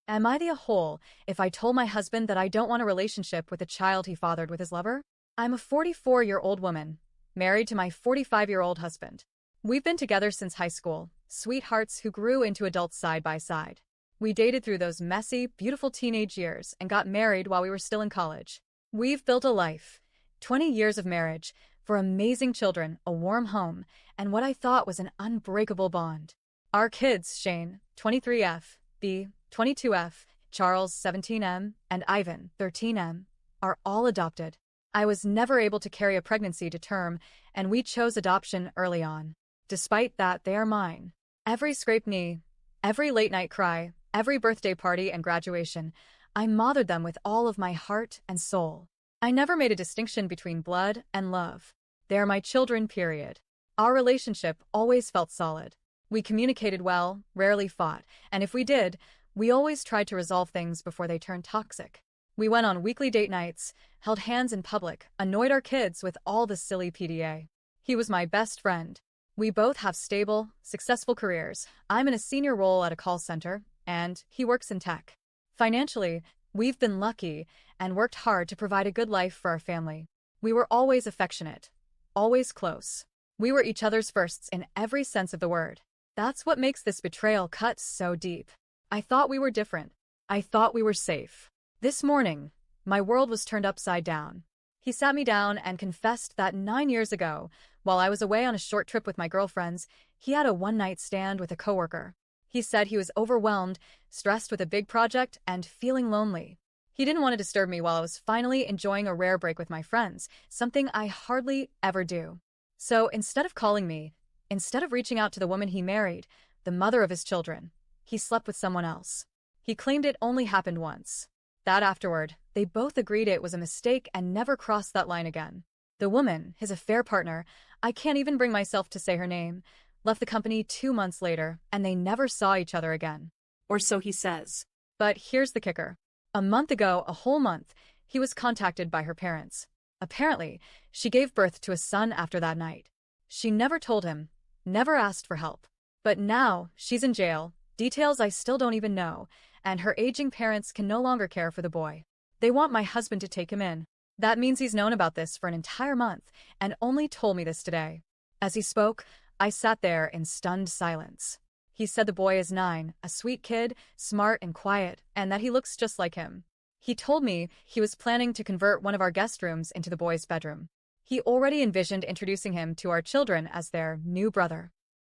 Am I the a-hole if I told my husband that I don't want a relationship with a child he fathered with his lover? I'm a 44-year-old woman, married to my 45-year-old husband. We've been together since high school, sweethearts who grew into adults side by side. We dated through those messy, beautiful teenage years and got married while we were still in college. We've built a life, 20 years of marriage, for amazing children, a warm home, and what I thought was an unbreakable bond. Our kids, Shane, 23F, B, 22F, Charles, 17M, and Ivan, 13M, are all adopted. I was never able to carry a pregnancy to term, and we chose adoption early on. Despite that, they are mine. Every scraped knee, every late-night cry, every birthday party and graduation, I mothered them with all of my heart and soul. I never made a distinction between blood and love. They are my children, period. Our relationship always felt solid. We communicated well, rarely fought, and if we did, we always tried to resolve things before they turned toxic. We went on weekly date nights, held hands in public, annoyed our kids with all the silly PDA. He was my best friend. We both have stable, successful careers. I'm in a senior role at a call center, and he works in tech. Financially, we've been lucky and worked hard to provide a good life for our family. We were always affectionate, always close. We were each other's firsts in every sense of the word. That's what makes this betrayal cut so deep. I thought we were different. I thought we were safe. This morning, my world was turned upside down. He sat me down and confessed that 9 years ago, while I was away on a short trip with my girlfriends, he had a one-night stand with a coworker. He said he was overwhelmed, stressed with a big project, and feeling lonely. He didn't want to disturb me while I was finally enjoying a rare break with my friends, something I hardly ever do. So instead of calling me, instead of reaching out to the woman he married, the mother of his children, he slept with someone else. He claimed it only happened once. That afterward, they both agreed it was a mistake and never crossed that line again. The woman, his affair partner, I can't even bring myself to say her name, left the company 2 months later, and they never saw each other again. Or so he says. But here's the kicker. A month ago, a whole month, he was contacted by her parents. Apparently, she gave birth to a son after that night. She never told him, never asked for help. But now, she's in jail, details I still don't even know, and her aging parents can no longer care for the boy. They want my husband to take him in. That means he's known about this for an entire month, and only told me this today. As he spoke, I sat there in stunned silence. He said the boy is 9, a sweet kid, smart and quiet, and that he looks just like him. He told me he was planning to convert one of our guest rooms into the boy's bedroom. He already envisioned introducing him to our children as their new brother.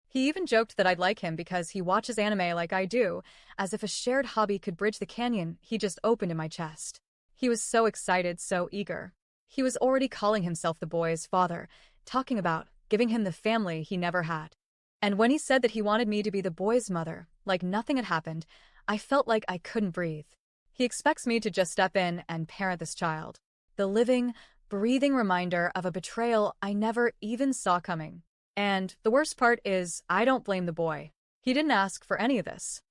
He even joked that I'd like him because he watches anime like I do, as if a shared hobby could bridge the canyon he just opened in my chest. He was so excited, so eager. He was already calling himself the boy's father, talking about giving him the family he never had. And when he said that he wanted me to be the boy's mother, like nothing had happened, I felt like I couldn't breathe. He expects me to just step in and parent this child. The living, breathing reminder of a betrayal I never even saw coming. And the worst part is, I don't blame the boy. He didn't ask for any of this.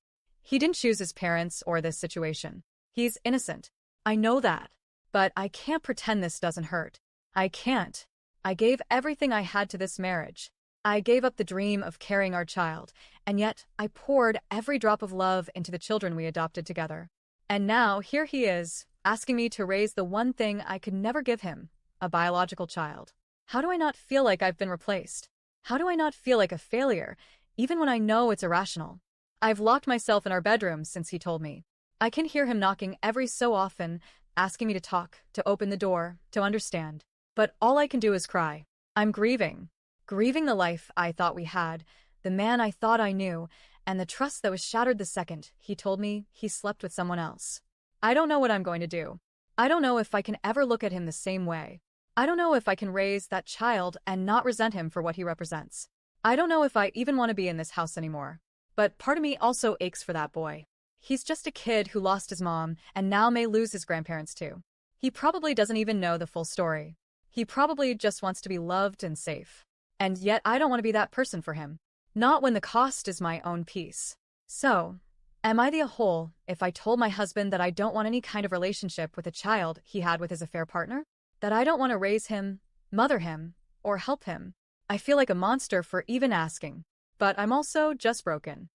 He didn't choose his parents or this situation. He's innocent. I know that. But I can't pretend this doesn't hurt. I can't. I gave everything I had to this marriage. I gave up the dream of carrying our child, and yet I poured every drop of love into the children we adopted together. And now here he is, asking me to raise the one thing I could never give him, a biological child. How do I not feel like I've been replaced? How do I not feel like a failure, even when I know it's irrational? I've locked myself in our bedroom since he told me. I can hear him knocking every so often, asking me to talk, to open the door, to understand. But all I can do is cry. I'm grieving. Grieving the life I thought we had, the man I thought I knew, and the trust that was shattered the second he told me he slept with someone else. I don't know what I'm going to do. I don't know if I can ever look at him the same way. I don't know if I can raise that child and not resent him for what he represents. I don't know if I even want to be in this house anymore. But part of me also aches for that boy. He's just a kid who lost his mom and now may lose his grandparents too. He probably doesn't even know the full story. He probably just wants to be loved and safe. And yet I don't want to be that person for him. Not when the cost is my own peace. So, am I the a-hole if I told my husband that I don't want any kind of relationship with a child he had with his affair partner? That I don't want to raise him, mother him, or help him? I feel like a monster for even asking. But I'm also just broken.